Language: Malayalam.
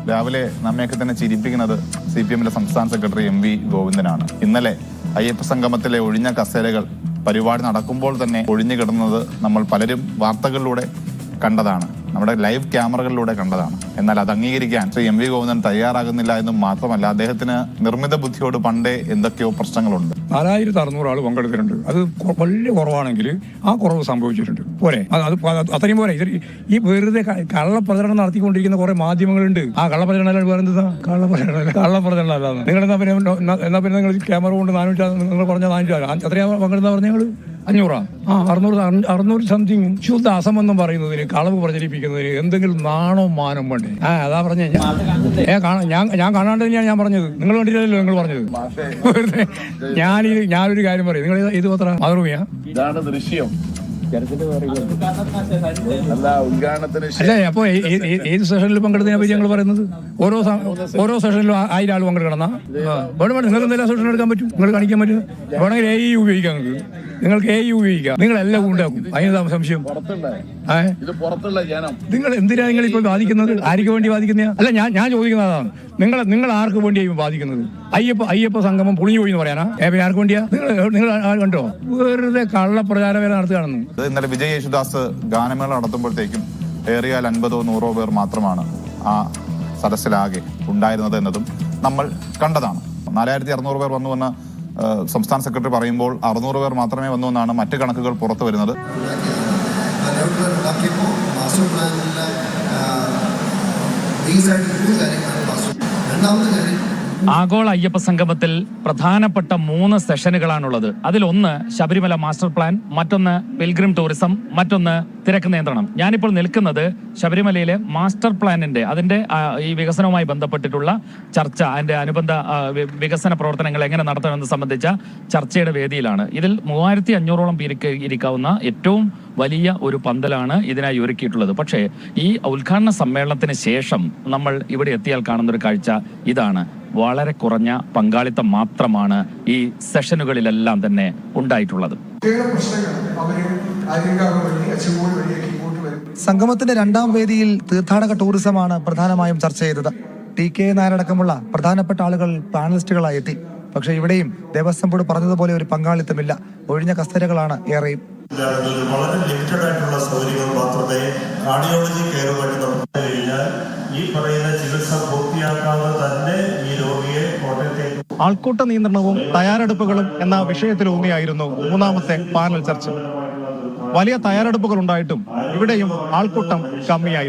രാവിലെ നമ്മയൊക്കെ തന്നെ ചിരിപ്പിക്കുന്നത് CPM-ലെ സംസ്ഥാന സെക്രട്ടറി MV ഗോവിന്ദനാണ്. ഇന്നലെ അയ്യപ്പ സംഗമത്തിലെ ഒഴിഞ്ഞ കസേരകൾ പരിപാടി നടക്കുമ്പോൾ തന്നെ ഒഴിഞ്ഞു കിടന്നത് നമ്മൾ പലരും വാർത്തകളിലൂടെ കണ്ടതാണ്, നമ്മുടെ ലൈവ് ക്യാമറകളിലൂടെ കണ്ടതാണ്. എന്നാൽ അത് അംഗീകരിക്കാൻ ശ്രീ MV ഗോവിന്ദൻ തയ്യാറാകുന്നില്ല എന്നും മാത്രമല്ല, അദ്ദേഹത്തിന് നിർമ്മിത ബുദ്ധിയോട് പണ്ടേ എന്തൊക്കെയോ പ്രശ്നങ്ങളുണ്ട്. 4600 ആൾ പങ്കെടുത്തിട്ടുണ്ട്. അത് വലിയ കുറവാണെങ്കിൽ ആ കുറവ് സംഭവിച്ചിട്ടുണ്ട്. പോരെ, അത് അത്രയും പോരെ. ഈ വെറുതെ കള്ളപ്രചരണം നടത്തിക്കൊണ്ടിരിക്കുന്ന കുറെ മാധ്യമങ്ങളുണ്ട്. ആ കള്ളപ്രചരണം വേറെ എന്താ? കള്ളപ്രചരണം അല്ലാതെ നിങ്ങൾ എന്നാ പിന്നെ നിങ്ങൾ ക്യാമറ കൊണ്ട് 400, നിങ്ങൾ പറഞ്ഞ 400 എത്രയാ പങ്കെടുത്ത പറഞ്ഞ ഞങ്ങള് 500 600 സംതിങ്. ശുദ്ധ അസംബന്ധം പറയുന്നതിന്, കളവ് പ്രചരിപ്പിക്കുന്നതിന് എന്തെങ്കിലും നാണോ മാനം വേണ്ടേ? അതാ പറഞ്ഞ ഞാൻ കാണാണ്ട് തന്നെയാണ് ഞാൻ പറഞ്ഞത്. നിങ്ങൾ കണ്ടില്ലല്ലോ നിങ്ങൾ പറഞ്ഞത്. ഞാനൊരു കാര്യം പറയും. നിങ്ങൾ ഇത് പത്ര മാതൃഭൂമിയാ? ഇതാണ് ദൃശ്യം. അല്ല, അപ്പൊ ഏത് സെഷനിൽ പങ്കെടുത്തതിനെ പറ്റി ഞങ്ങൾ പറയുന്നത്? ഓരോ സെഷനിലും 1000 ആൾ പങ്കെടുക്കണം. വേണമെങ്കിൽ നിങ്ങൾക്ക് എന്തെല്ലാം സെഷൻ എടുക്കാൻ പറ്റും, നിങ്ങൾ കാണിക്കാൻ പറ്റും. വേണമെങ്കിൽ AI ഉപയോഗിക്കാം. നിങ്ങൾക്ക് AI ഉപയോഗിക്കാം. നിങ്ങളെല്ലാം ഉണ്ടാക്കും. അതിന് സംശയം. നിങ്ങൾ എന്തിനാ നിങ്ങൾ ഇപ്പോൾ ബാധിക്കുന്നത്? ആർക്ക് വേണ്ടി ബാധിക്കുന്ന? അല്ല, ഞാൻ ചോദിക്കുന്നതാണ്, നിങ്ങൾ ആർക്ക് വേണ്ടിയായി ബാധിക്കുന്നത്? അയ്യപ്പ സംഗമം പൊളിഞ്ഞു പോയി എന്ന് പറയാനാ? ആർക്ക് വേണ്ടിയാ? നിങ്ങൾ കണ്ടോ? വെറുതെ കള്ളപ്രചാരം വരെ നടത്തുകയാണെന്ന്. ഇന്നലെ വിജയ് യേശുദാസ് ഗാനമേള നടത്തുമ്പോഴത്തേക്കും ഏറിയാൽ 50-100 പേർ മാത്രമാണ് ആ സദസ്സിലാകെ ഉണ്ടായിരുന്നത് എന്നതും നമ്മൾ കണ്ടതാണ്. 4600 പേർ വന്നുവെന്ന് സംസ്ഥാന സെക്രട്ടറി പറയുമ്പോൾ 600 പേർ മാത്രമേ വന്നുവെന്നാണ് മറ്റ് കണക്കുകൾ പുറത്തു വരുന്നത്. ആഗോള അയ്യപ്പ സംഗമത്തിൽ പ്രധാനപ്പെട്ട 3 സെഷനുകളാണുള്ളത്. അതിലൊന്ന് ശബരിമല മാസ്റ്റർ പ്ലാൻ, മറ്റൊന്ന് പിൽഗ്രിം ടൂറിസം, മറ്റൊന്ന് തിരക്ക് നിയന്ത്രണം. ഞാനിപ്പോൾ നിൽക്കുന്നത് ശബരിമലയിലെ മാസ്റ്റർ പ്ലാനിന്റെ അതിന്റെ ഈ വികസനവുമായി ബന്ധപ്പെട്ടിട്ടുള്ള ചർച്ച, അതിന്റെ അനുബന്ധ വികസന പ്രവർത്തനങ്ങൾ എങ്ങനെ നടത്തണമെന്ന് സംബന്ധിച്ച ചർച്ചയുടെ വേദിയിലാണ്. ഇതിൽ 3500ഓളം പേർക്ക് ഇരിക്കാവുന്ന ഏറ്റവും വലിയ ഒരു പന്തലാണ് ഇതിനായി ഒരുക്കിയിട്ടുള്ളത്. പക്ഷേ ഈ ഉദ്ഘാടന സമ്മേളനത്തിന് ശേഷം നമ്മൾ ഇവിടെ എത്തിയാൽ കാണുന്നൊരു കാഴ്ച ഇതാണ്. വളരെ കുറഞ്ഞ പങ്കാളിത്തം മാത്രമാണ് ഈ സെഷനുകളിലെല്ലാം തന്നെ ഉണ്ടായിട്ടുള്ളത്. സംഗമത്തിന്റെ 2ാം വേദിയിൽ തീർത്ഥാടക ടൂറിസമാണ് പ്രധാനമായും ചർച്ച ചെയ്തത്. TK നായരടക്കമുള്ള പ്രധാനപ്പെട്ട ആളുകൾ പാനലിസ്റ്റുകളായി എത്തി. പക്ഷെ ഇവിടെയും ദേവസ്വം ബോർഡ് പറഞ്ഞതുപോലെ ഒരു പങ്കാളിത്തമില്ല. ഒഴിഞ്ഞ കസേരകളാണ് ഏറെയും. വളരെ ലിമിറ്റഡ് ആയിട്ടുള്ള സൗകര്യങ്ങൾ മാത്രമേ കാർഡിയോളജി കെയറുമായിട്ട് നമുക്ക് കഴിഞ്ഞാൽ ഈ പറയുന്ന ചികിത്സ പൂർത്തിയാക്കാതെ തന്നെ ഈ രോഗിയെ കോട്ടയത്തേക്ക്. ആൾക്കൂട്ട നിയന്ത്രണവും തയ്യാറെടുപ്പുകളും എന്ന വിഷയത്തിലൂന്നിയായിരുന്നു 3ാമത്തെ പാനൽ ചർച്ച. വലിയ തയ്യാറെടുപ്പുകൾ ഉണ്ടായിട്ടും ഇവിടെയും ആൾക്കൂട്ടം കമ്മിയായിരുന്നു.